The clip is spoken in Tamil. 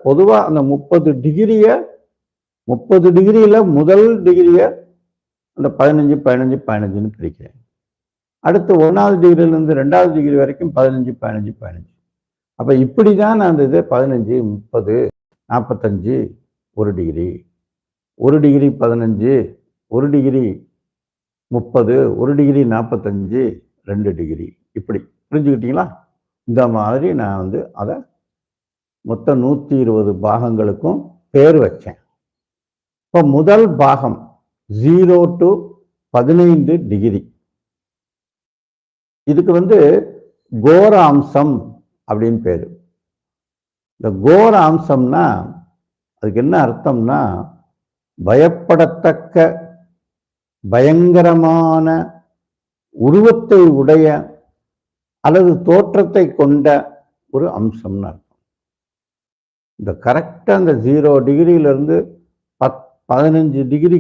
பொதுவாக அந்த 30 டிகிரியில் முதல் டிகிரியை அந்த 15 15 15ன்னு பிரிக்கிறேன். அடுத்து 1வது டிகிரியிலேருந்து 2வது டிகிரி வரைக்கும் 15 15 15. அப்போ இப்படி தான் நான் அந்த இது 15 30 45 1 degree, 1 degree 15, 1 degree 30, 1 degree 45, 2 degree, இப்படி புரிஞ்சுக்கிட்டீங்களா? இந்த மாதிரி நான் வந்து அதை மொத்தம் 120 பாகங்களுக்கும் பேர் வச்சேன். இப்போ முதல் பாகம் 0 to 15 டிகிரி. இதுக்கு வந்து கோர அம்சம் அப்படின்னு பேரு. இந்த கோர அம்சம்னா அதுக்கு என்ன அர்த்தம்னா, பயப்படத்தக்க பயங்கரமான உருவத்தை உடைய அல்லது தோற்றத்தை கொண்ட ஒரு அம்சம்னு அர்த்தம். இந்த கரெக்டாக அந்த 0 டிகிரியிலிருந்து 15 டிகிரி